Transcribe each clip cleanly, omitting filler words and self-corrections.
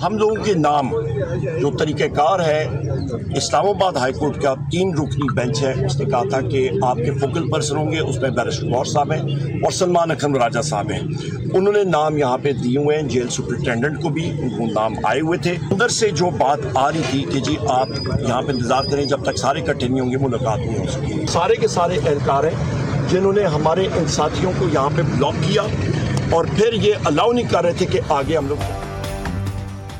हम लोगों के नाम जो तरीक़ेकार है, इस्लामाबाद हाई कोर्ट का 3 रुकनी बेंच है, उसने कहा था कि आपके फोकल पर्सन होंगे, उसमें बैरिस्टर गौर साहब हैं और सलमान अकरम राजा साहब हैं। उन्होंने नाम यहाँ पे दिए हुए हैं, जेल सुपरिटेंडेंट को भी उनको नाम आए हुए थे। अंदर से जो बात आ रही थी कि जी आप यहाँ पे इंतजार करें जब तक सारे इकट्ठे नहीं होंगे, मुलाकात नहीं हो सकी। सारे के सारे एहलकार हैं जिन्होंने हमारे इन साथियों को यहाँ पे ब्लॉक किया और फिर ये अलाउ नहीं कर रहे थे कि आगे हम लोग।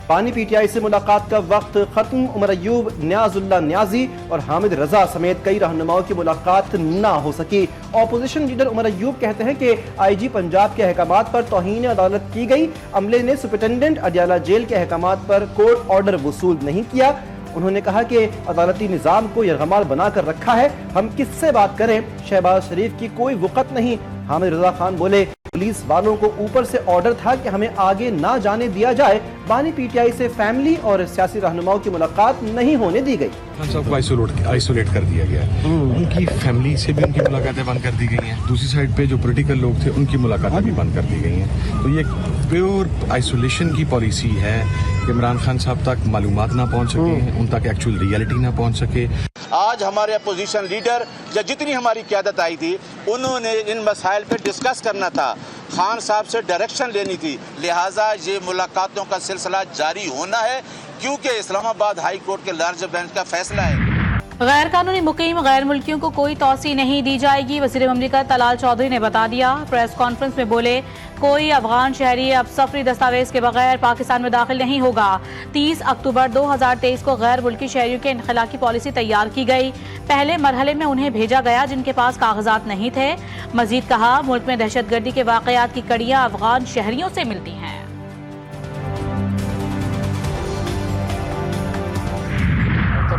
पानी पीटीआई से मुलाकात का वक्त खत्म। उमर अयूब, न्याजुल्लाह न्याजी और हामिद रजा समेत कई रहनुमाओं की मुलाकात ना हो सकी। ऑपोजिशन लीडर उमर अयूब कहते हैं कि आईजी पंजाब के अहकामात पर तौहीन अदालत की गई। अमले ने सुपरिटेंडेंट अडियाला जेल के अहकामात पर कोर्ट ऑर्डर वसूल नहीं किया। उन्होंने कहा कि अदालती निज़ाम को यरगमाल बनाकर रखा है, हम किससे बात करें, शहबाज शरीफ की कोई वक़्त नहीं। हामिद रजा खान बोले, पुलिस वालों को ऊपर से ऑर्डर था कि हमें आगे ना जाने दिया जाए। बानी पीटीआई से फैमिली और सियासी रहनुमाओं की मुलाकात नहीं होने दी गई। खान साहब को आइसोलेट कर दिया गया है। उनकी फैमिली से भी उनकी मुलाकातें बंद कर दी गई हैं। दूसरी साइड पे जो पॉलिटिकल लोग थे उनकी मुलाकातें भी बंद कर दी गई हैं। तो ये प्योर आइसोलेशन की पॉलिसी है कि इमरान खान साहब तक मालूमात ना पहुंच सके, उन तक एक्चुअल रियलिटी ना पहुंच सके। आज हमारे अपोजिशन लीडर या जितनी हमारी क़यादत आई थी, उन्होंने इन मसाइल पर डिस्कस करना था, खान साहब से डायरेक्शन लेनी थी। लिहाजा ये मुलाकातों का सिलसिला जारी होना है क्योंकि इस्लामाबाद हाई कोर्ट के लार्ज बेंच का फैसला है। गैर कानूनी मुकीम गैर मुल्कियों को कोई तौसी नहीं दी जाएगी, वज़ीर ममलिकत तलाल चौधरी ने बता दिया। प्रेस कॉन्फ्रेंस में बोले, कोई अफगान शहरी अब सफरी दस्तावेज के बगैर पाकिस्तान में दाखिल नहीं होगा। 30 अक्टूबर 2023 को गैर मुल्की शहरियों के इनखला की पॉलिसी तैयार की गई। पहले मरहले में उन्हें भेजा गया जिनके पास कागजात नहीं थे। मजीद कहा, मुल्क में दहशतगर्दी के वाकयात की कड़ियाँ अफगान शहरियों से मिलती हैं।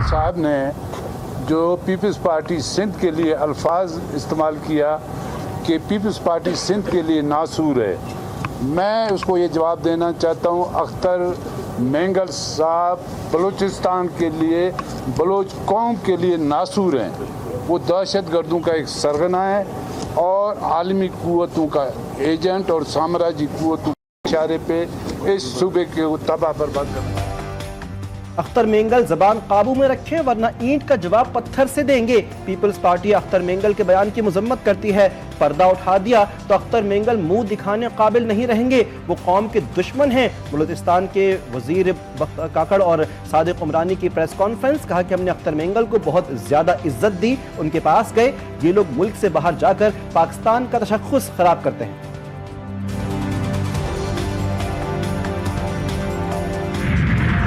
साहब ने जो पीपल्स पार्टी सिंध के लिए अल्फाज इस्तेमाल किया कि पीपल्स पार्टी सिंध के लिए नासूर है, मैं उसको ये जवाब देना चाहता हूँ, अख्तर मेंगल साहब बलूचिस्तान के लिए, बलोच कौम के लिए नासूर हैं। वो दहशतगर्दों का एक सरगना है और आलमी क़ुव्वतों का एजेंट और साम्राज्य क़ुव्वतों के इशारे पे इस सूबे के तबाह बर्बाद कर। अख्तर मेंगल जबान काबू में रखें वरना ईंट का जवाब पत्थर से देंगे। पीपल्स पार्टी अख्तर मेंगल के बयान की मजम्मत करती है। पर्दा उठा दिया तो अख्तर मेंगल मुंह दिखाने काबिल नहीं रहेंगे, वो कौम के दुश्मन हैं। बलूचिस्तान के वजीर काकड़ और सादिक उमरानी की प्रेस कॉन्फ्रेंस, कहा कि हमने अख्तर मेंगल को बहुत ज्यादा इज्जत दी, उनके पास गए, ये लोग मुल्क से बाहर जाकर पाकिस्तान का तशख्खुस खराब करते हैं।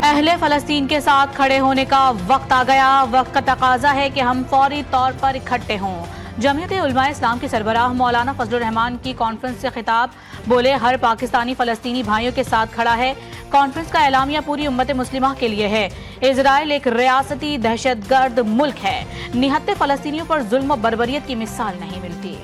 अहले फ़लस्तीन के साथ खड़े होने का वक्त आ गया। वक्त का तकाजा है कि हम फौरी तौर पर इकट्ठे हों। जमीयत उलमा इस्लाम की सरबराह मौलाना फजलुर रहमान की कॉन्फ्रेंस से खिताब, बोले, हर पाकिस्तानी फ़लस्तीनी भाइयों के साथ खड़ा है। कॉन्फ्रेंस का एलामिया पूरी उम्मत मुस्लिमा के लिए है। इजराइल एक रियासती दहशतगर्द मुल्क है। निहत्ते फ़लस्तीनियों पर जुल्म और बर्बरियत की मिसाल नहीं मिलती।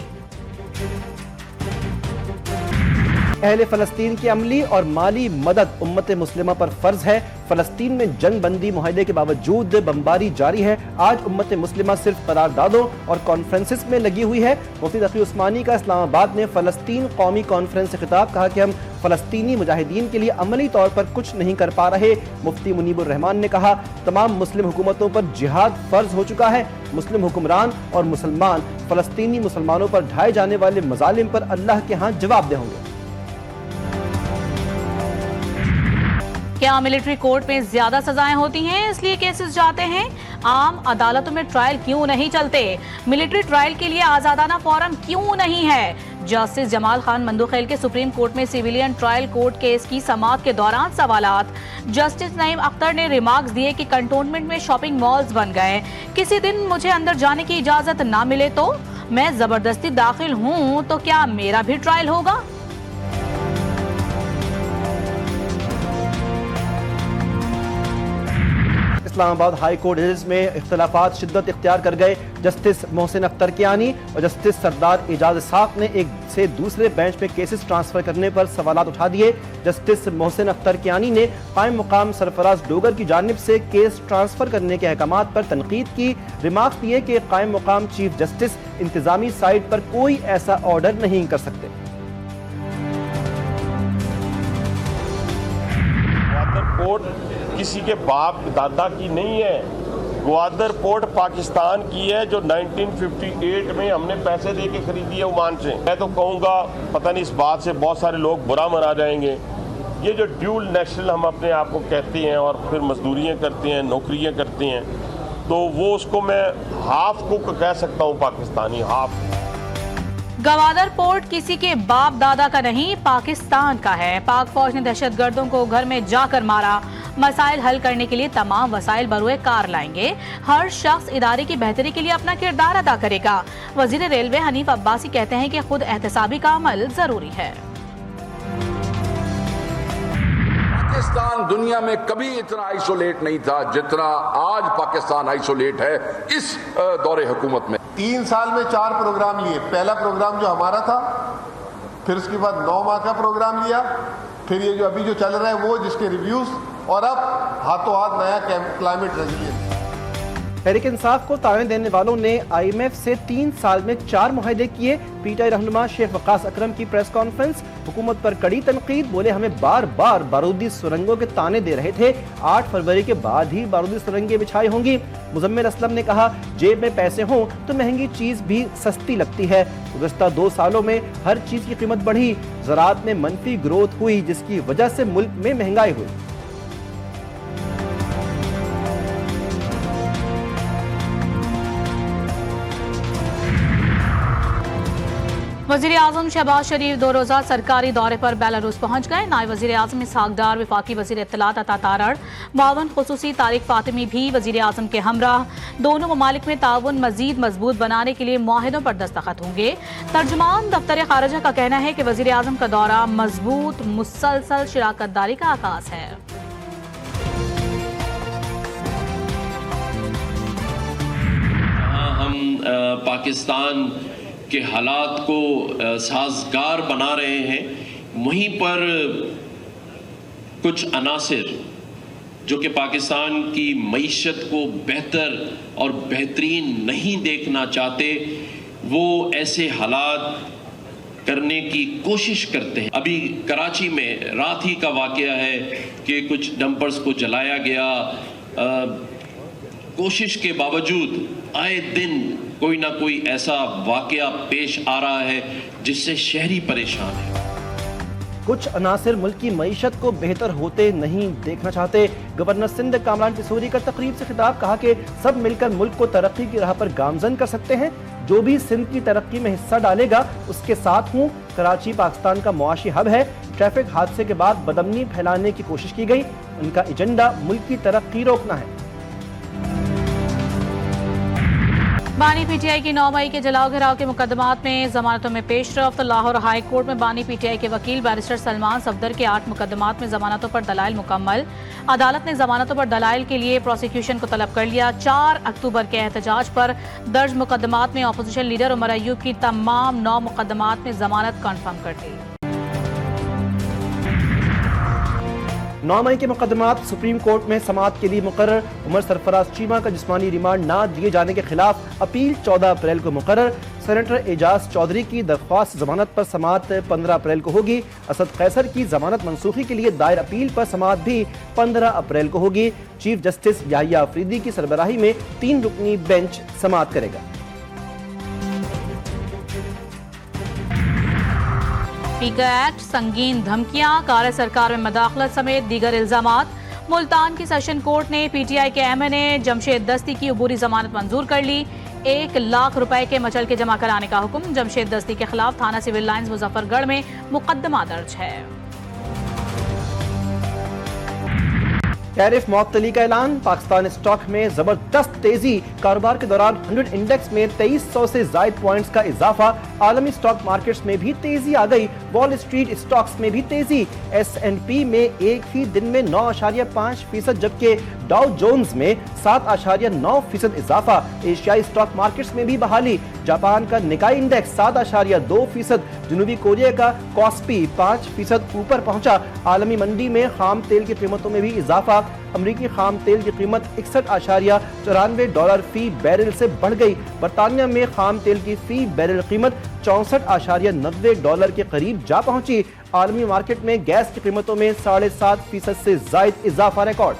अहले फ़लस्तीन की अमली और माली मदद उम्मत मुस्लिमा पर फर्ज है। फ़लस्तीन में जंग बंदी मुआहदे के बावजूद बमबारी जारी है। आज उम्मत मुस्लिमा सिर्फ करारदादों और कॉन्फ्रेंसेस में लगी हुई है। मुफ्ती तकी उस्मानी का इस्लामाबाद में फ़लस्तीन कौमी कॉन्फ्रेंस से खिताब, कहा कि हम फ़लस्तीनी मुजाहिदीन के लिए अमली तौर पर कुछ नहीं कर पा रहे। मुफ्ती मुनीबुर रहमान ने कहा, तमाम मुस्लिम हुकूमतों पर जिहाद फ़र्ज हो चुका है। मुस्लिम हुक्मरान और मुसलमान फ़लस्तीनी मुसलमानों पर ढाए जाने वाले मजालिम पर अल्लाह के यहाँ जवाब देंगे। क्या मिलिट्री कोर्ट में ज्यादा सजाएं होती हैं, इसलिए केसेस जाते हैं? आम अदालतों में ट्रायल क्यों नहीं चलते? मिलिट्री ट्रायल के लिए आजादाना फोरम क्यों नहीं है? जस्टिस जमाल खान मंदुखेल के सुप्रीम कोर्ट में सिविलियन ट्रायल कोर्ट केस की समाअत के दौरान सवालात। जस्टिस नईम अख्तर ने रिमार्क्स दिए कि कंटोनमेंट में शॉपिंग मॉल्स बन गए, किसी दिन मुझे अंदर जाने की इजाजत ना मिले तो मैं जबरदस्ती दाखिल हूँ तो क्या मेरा भी ट्रायल होगा? इस्लामाबाद हाई कोर्ट जजेस में इख्तलाफात शिद्दत इख्तियार कर गए। जस्टिस मोहसिन अख्तर कियानी और जस्टिस सरदार एजाज इस्हाक ने एक से दूसरे बेंच पे केसेस ट्रांसफर करने पर सवालात उठा दिए। जस्टिस मोहसिन अख्तर कियानी ने कायम मुकाम सरफराज डोगर की जानिब से केस ट्रांसफर करने के अहकामात पर तनकीद की। रिमार्क्स दिए कि कायम मुकाम चीफ जस्टिस इंतजामी साइड पर कोई ऐसा ऑर्डर नहीं कर सकते। पोर्ट किसी के बाप दादा की नहीं है। ग्वादर पोर्ट पाकिस्तान की है, जो 1958 में हमने पैसे दे के खरीदी है ओमान से। मैं तो कहूँगा, पता नहीं इस बात से बहुत सारे लोग बुरा मना जाएंगे, ये जो ड्यूल नेशनल हम अपने आप को कहते हैं और फिर मजदूरियाँ करते हैं, नौकरियाँ करते हैं, तो वो उसको मैं हाफ कुक कह सकता हूँ, पाकिस्तानी हाफ। गवादर पोर्ट किसी के बाप दादा का नहीं, पाकिस्तान का है। पाक फौज ने दहशतगर्दों को घर में जाकर मारा। मसाइल हल करने के लिए तमाम वसाइल बरूए कार लाएंगे। हर शख्स इदारे की बेहतरी के लिए अपना किरदार अदा करेगा। वजीर रेलवे हनीफ अब्बासी कहते हैं कि खुद एहतसाबी का अमल जरूरी है। पाकिस्तान दुनिया में कभी इतना आइसोलेट नहीं था जितना आज पाकिस्तान आइसोलेट है इस दौरे हुकूमत में। 3 साल में 4 प्रोग्राम लिए। पहला प्रोग्राम जो हमारा था, फिर उसके बाद 9 माह का प्रोग्राम लिया, फिर ये जो अभी जो चल रहा है वो, जिसके रिव्यूज, और अब हाथों हाथ नया क्लाइमेट रेजिलियंस। तहरीक इंसाफ को ताने देने वालों ने IMF से 3 साल में 4 मुआहदे किए। PTI रहनुमा शेख वकास अकरम की प्रेस कॉन्फ्रेंस, हुकूमत पर कड़ी तनकीद। बोले हमें बार बार बारूदी सुरंगों के ताने दे रहे थे, 8 फरवरी के बाद ही बारूदी सुरंगें बिछाई होंगी। मुजम्मिल असलम ने कहा, जेब में पैसे हों तो महंगी चीज भी सस्ती लगती है। गुज़श्ता 2 सालों में हर चीज की कीमत बढ़ी। ज़राअत में मनफी ग्रोथ हुई, जिसकी वजह से मुल्क में महंगाई हुई। वज़ीर आज़म शहबाज शरीफ 2 रोज़ा सरकारी दौरे पर बेलारूस पहुंच गए। नायब वज़ीर आज़म इसहाक डार, वफाकी वज़ीर इत्तलात अता तारड़, मुआवन खुसूसी तारिक फातिमी भी वज़ीर आज़म के हमराह। दोनों ममालिक में ताउन मज़ीद मजबूत बनाने के लिए मुआहिदों पर दस्तखत होंगे। तर्जुमान दफ्तर खारजा का कहना है कि वज़ीर आज़म का दौरा मजबूत मुसलसल शिराकतदारी का आगाज है। हम पाकिस्तान के हालात को साजगार बना रहे हैं, वहीं पर कुछ अनासिर जो कि पाकिस्तान की मईशत को बेहतर और बेहतरीन नहीं देखना चाहते, वो ऐसे हालात करने की कोशिश करते हैं। अभी कराची में रात ही का वाकया है कि कुछ डंपर्स को जलाया गया। कोशिश के बावजूद आए दिन कोई ना कोई ऐसा वाकया पेश आ रहा है जिससे शहरी परेशान है। कुछ अनासिर मुल्क की मईशत को बेहतर होते नहीं देखना चाहते। गवर्नर सिंध कामरान किशोरी का तकरीब से खिताब, कहा कि सब मिलकर मुल्क को तरक्की की राह पर गामजन कर सकते हैं। जो भी सिंध की तरक्की में हिस्सा डालेगा उसके साथ हूँ। कराची पाकिस्तान का मुआशी हब है। ट्रैफिक हादसे के बाद बदअमनी फैलाने की कोशिश की गई। उनका एजेंडा मुल्क की तरक्की रोकना है। बानी PTI की 9 मई के जलाओ घिराव के मुकदमात में जमानतों में पेशरफ्त। लाहौर हाई कोर्ट में बानी PTI के वकील बैरिस्टर सलमान सफदर के 8 मुकदमात में जमानतों पर दलाइल मुकम्मल। अदालत ने जमानतों पर दलाइल के लिए प्रोसिक्यूशन को तलब कर लिया। 4 अक्टूबर के एहतजाज पर दर्ज मुकदमात में अपोजिशन लीडर उमर अय्यूब की तमाम 9 मुकदमात में जमानत कन्फर्म कर दी। 9 मई के मुकदमात सुप्रीम कोर्ट में समाअत के लिए मुकर्रर। उमर सरफराज चीमा का जिस्मानी रिमांड ना दिए जाने के खिलाफ अपील 14 अप्रैल को मुकर्रर। सेनेटर एजाज चौधरी की दरख्वास्त जमानत पर समाअत 15 अप्रैल को होगी। असद कैसर की जमानत मनसूखी के लिए दायर अपील पर समाअत भी 15 अप्रैल को होगी। चीफ जस्टिस याहिया अफरीदी की सरबराही में 3 रुकनी बेंच समाअत करेगा। पीका एक्ट, संगीन धमकियां, कार्य सरकार में मदाखलत समेत दीगर इल्जामात। मुल्तान की सेशन कोर्ट ने PTI के MNA जमशेद दस्ती की अबूरी जमानत मंजूर कर ली। 1 लाख रुपए के मचल के जमा कराने का हुक्म। जमशेद दस्ती के खिलाफ थाना सिविल लाइंस मुजफ्फरगढ़ में मुकदमा दर्ज है। टैरिफ मुअत्तली का ऐलान। पाकिस्तान स्टॉक में जबरदस्त तेजी। कारोबार के दौरान 100 इंडेक्स में 2300 से जायद पॉइंट्स का इजाफा। आलमी स्टॉक मार्केट्स में भी तेजी आ गई। वॉल स्ट्रीट स्टॉक्स में भी तेजी। S&P में एक ही दिन में 9.5%, जबकि डाउ जोन्स में 7.9% इजाफा। एशियाई स्टॉक मार्केट्स में भी बहाली। जापान का निकाई इंडेक्स 7.2%, जनूबी कोरिया का कॉस्पी 5% ऊपर पहुंचा। आलमी मंडी में खाम तेल की कीमतों में भी इजाफा। अमरीकी खाम तेल की कीमत $61.94 फी बैरल से बढ़ गई। बरतानिया में खाम तेल की फी बैरल कीमत $64.90 के करीब जा पहुंची। आलमी मार्केट में गैस की कीमतों में 7.5% से जायद इजाफा रिकॉर्ड।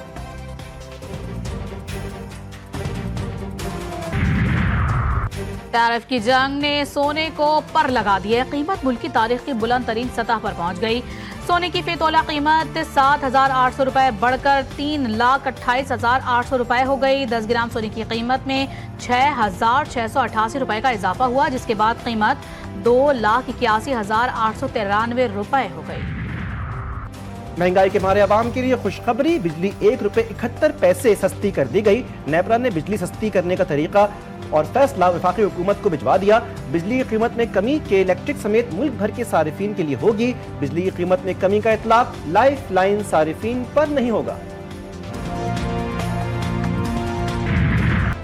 टैरिफ की जंग ने सोने को पर लगा दिया। कीमत मुल्क की तारीख की बुलंद तरीन सतह पर पहुंच गई। सोने की फी तोला कीमत 7,800 रुपए बढ़कर 3,28,800 रुपए हो गई। 10 ग्राम सोने की कीमत में 6,688 रुपए का इजाफा हुआ, जिसके बाद कीमत 2,81,893 रुपए हो गई। महंगाई के मारे आवाम के लिए खुशखबरी, बिजली ₹1.71 सस्ती कर दी गई। नेपरा ने बिजली सस्ती करने का तरीका और फैसला वफाकी हुकूमत को भिजवा दिया। बिजली की कीमत में कमी के इलेक्ट्रिक समेत मुल्क भर के सारिफीन के लिए होगी। बिजली की कीमत में कमी का इतलाक लाइफ लाइन सारिफीन पर नहीं होगा।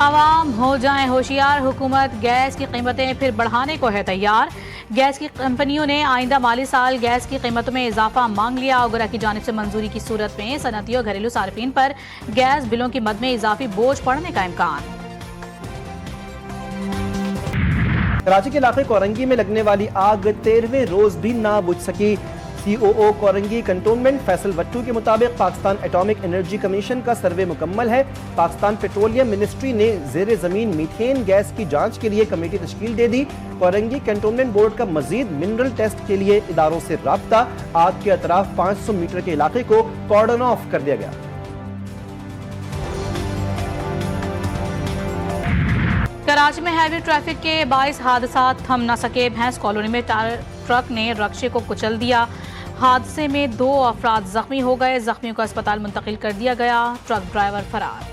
आवाम हो जाएं होशियार, हुकूमत गैस की कीमतें फिर बढ़ाने को है तैयार। गैस की कंपनियों ने आइंदा माली साल गैस की कीमतों में इजाफा मांग लिया। उगरा की जानिब से मंजूरी की सूरत में सनती और घरेलू सार्फिन पर गैस बिलों की मद में इजाफी बोझ पड़ने का इम्कान। कराची के इलाके कोरंगी में लगने वाली आग 13वें रोज भी ना बुझ सकी। COO कोरंगी कंटोनमेंट फैसल वट्टू के मुताबिक पाकिस्तान एटॉमिक एनर्जी कमीशन का सर्वे मुकम्मल है। पाकिस्तान पेट्रोलियम मिनिस्ट्री ने ज़ेरे ज़मीन मीथेन गैस की जांच के लिए कमेटी तश्कील दे दी। कोरंगी कंटोनमेंट बोर्ड का मजीद मिनरल टेस्ट के लिए इदारों से राब्ता। आग के अतराफ 500 मीटर के इलाके को कॉर्डन ऑफ कर दिया गया। कराची में हैवी ट्रैफिक के 22 हादसा थम न सके। भैंस कॉलोनी में ट्रक ने रक्शे को कुचल दिया। हादसे में 2 अफराद जख्मी हो गए। जख्मियों को अस्पताल मुंतकिल कर दिया गया। ट्रक ड्राइवर फरार।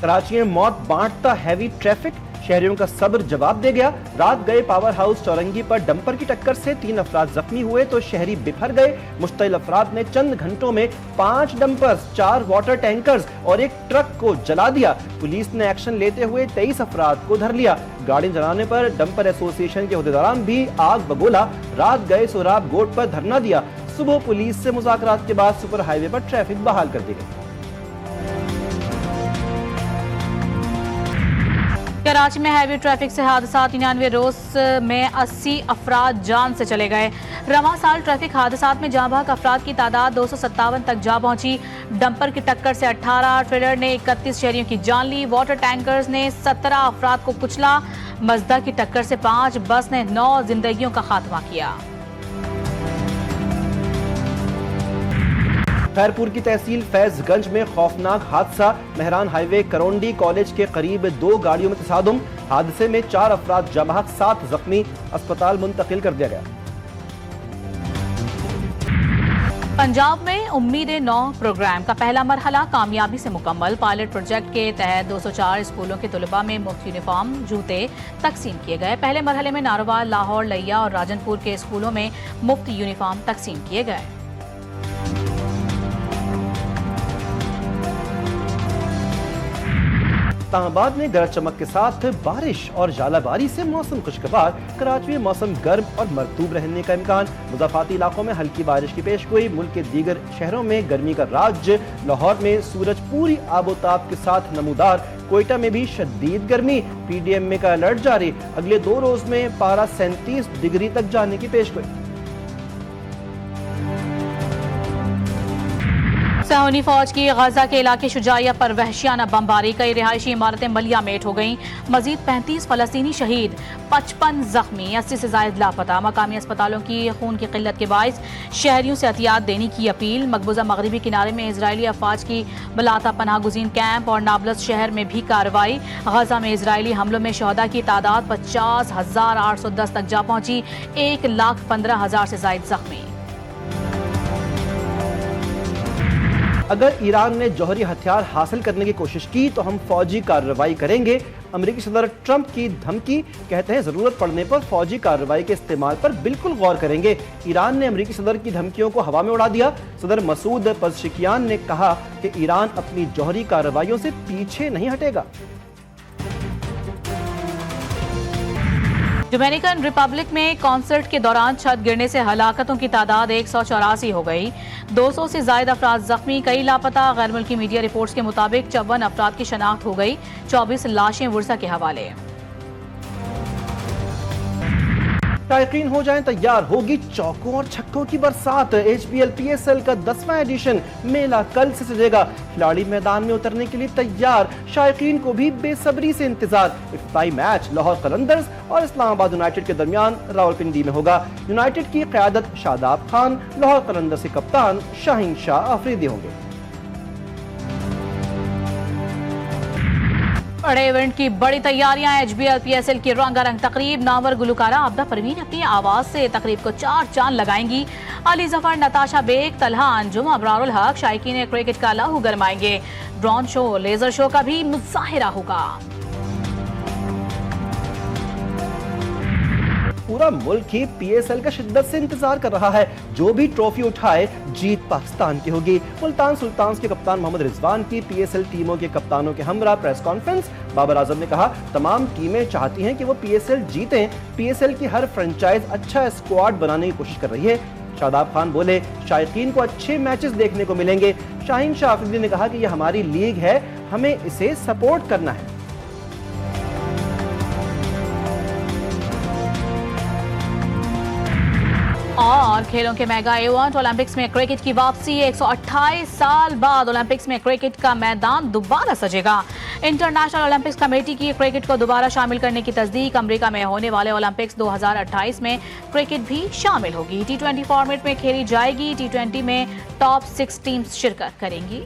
कराची में मौत बांटता हैवी ट्रैफिक, शहरियों का सब्र जवाब दे गया। रात गए पावर हाउस चौरंगी पर डंपर की टक्कर से 3 अफराद जख्मी हुए तो शहरी बिफर गए। मुश्तइल अफराद ने चंद घंटों में 5 डंपर्स, 4 वाटर टैंकर्स और एक ट्रक को जला दिया। पुलिस ने एक्शन लेते हुए 23 अफराद को धर लिया। गाड़ी जलाने पर डंपर एसोसिएशन के अहदेदारान भी आग बगोला। रात गए सोराब गोट पर धरना दिया। सुबह पुलिस से मुज़ाकरात के बाद सुपर हाईवे पर ट्रैफिक बहाल कर दी गई। कराची में हैवी ट्रैफिक से हादसा 99 रोज में 80 अफराद जान से चले गए। रवां साल ट्रैफिक हादसात में जाँ बहक अफराद की तादाद 257 तक जा पहुंची। डंपर की टक्कर से 18, ट्रेलर ने 31 शहरियों की जान ली। वाटर टैंकर्स ने 17 अफराद को कुचला। मजदा की टक्कर से 5, बस ने 9 जिंदगियों का खात्मा किया। खैरपुर की तहसील फैजगंज में खौफनाक हादसा। मेहरान हाईवे करोंडी कॉलेज के करीब 2 गाड़ियों में तसादुम। हादसे में 4 अफराद जमाहत 7 जख्मी, अस्पताल मुंतकिल कर दिया गया। पंजाब में उम्मीदें 9 प्रोग्राम का पहला मरहला कामयाबी से मुकम्मल। पायलट प्रोजेक्ट के तहत 204 स्कूलों के तलबा में मुफ्त यूनिफॉर्म जूते तकसीम किए गए। पहले मरहले में नारोवाल, लाहौर, लिया और राजनपुर के स्कूलों में मुफ्त यूनिफॉर्म तकसीम किए गए। इस्लामाबाद में गरज चमक के साथ बारिश और झालाबारी से मौसम खुशगवार। कराची में मौसम गर्म और मरतूब रहने का इम्कान। मुज़ाफ़ाती इलाकों में हल्की बारिश की पेशगोई। मुल्क के दीगर शहरों में गर्मी का राज। लाहौर में सूरज पूरी आबोताब के साथ नमूदार। कोयटा में भी शदीद गर्मी। PDMA का अलर्ट जारी। अगले 2 रोज में पारा 37 डिग्री तक जाने की पेशगोई। सऊदी फौज की गजा के इलाके शुजाइया पर वहशियाना बमबारी। कई रिहायशी इमारतें मलियामेट हो गईं। मजीद 35 फलस्तीनी शहीद, 55 जख्मी, 80 से जायद लापता। मकामी अस्पतालों की खून की किल्लत के बायस शहरियों से एहतियात देने की अपील। मकबूजा मगरबी किनारे में इजरायली अफवाज की बलाता पनाह गुज़ीन कैंप और नाबलस शहर में भी कार्रवाई। गजा में इजरायली हमलों में शहदा की तादाद 50,810 तक जा पहुंची। 1,15,000 से जायद जख्मी। अगर ईरान ने जौहरी हथियार हासिल करने की कोशिश की तो हम फौजी कार्रवाई करेंगे। अमेरिकी सदर ट्रंप की धमकी। कहते हैं जरूरत पड़ने पर फौजी कार्रवाई के इस्तेमाल पर बिल्कुल गौर करेंगे। ईरान ने अमेरिकी सदर की धमकियों को हवा में उड़ा दिया। सदर मसूद पज़शिकियान ने कहा कि ईरान अपनी जौहरी कार्रवाइयों से पीछे नहीं हटेगा। डोमिनिकन रिपब्लिक में कॉन्सर्ट के दौरान छत गिरने से हलाकतों की तादाद 184 हो गई। 200 से ज्यादा अफराद जख्मी, कई लापता। गैर मुल्की मीडिया रिपोर्ट्स के मुताबिक 54 अफराद की शनाख्त हो गई, 24 लाशें वर्सा के हवाले। शायकीन हो जाएं तैयार, होगी चौकों और छक्कों की बरसात। HBL PSL का 10वां एडिशन मेला कल से सजेगा। खिलाड़ी मैदान में उतरने के लिए तैयार, शायकीन को भी बेसब्री से इंतजार। इफ्ताही मैच लाहौर कलंदर्स और इस्लामाबाद यूनाइटेड के दरमियान रावलपिंडी में होगा। यूनाइटेड की क़यादत शादाब खान, लाहौर कलंदर्स के कप्तान शाहीन शाह अफरीदी होंगे। बड़े इवेंट की बड़ी तैयारियां। HBL PSL की रंगारंग तकरीब। नामवर गुलकारा आबदा परवीन अपनी आवाज से तकरीब को 4 चांद लगाएंगी। अली जफर, नताशा बेग, तलहा अंजुम, अबरारुल हक शायकीन क्रिकेट का लहू गरमाएंगे। ड्रोन शो, लेजर शो का भी मुजाहिरा होगा। पूरा मुल्क ही PSL का शिद्दत से इंतजार कर रहा है। जो भी ट्रॉफी उठाए जीत पाकिस्तान की होगी। मुल्तान सुल्तान्स के कप्तान मोहम्मद रिजवान की PSL टीमों के कप्तानों के हमरा प्रेस कॉन्फ्रेंस। बाबर आजम ने कहा, तमाम टीमें चाहती हैं कि वो PSL जीतें। PSL की हर फ्रेंचाइज अच्छा स्क्वाड बनाने की कोशिश कर रही है। शादाब खान बोले, शायकीन को अच्छे मैचेस देखने को मिलेंगे। शाहीन शाह अफरीदी ने कहा कि यह हमारी लीग है, हमें इसे सपोर्ट करना है। और खेलों के मेगा इवेंट ओलंपिक्स में क्रिकेट की वापसी। 128 साल बाद ओलंपिक्स में क्रिकेट का मैदान दोबारा सजेगा। इंटरनेशनल ओलंपिक्स कमेटी की क्रिकेट को दोबारा शामिल करने की तस्दीक। अमेरिका में होने वाले ओलंपिक्स 2028 में क्रिकेट भी शामिल होगी। T20 फॉर्मेट में खेली जाएगी। T20 में टॉप 6 टीम्स शिरकत करेंगी।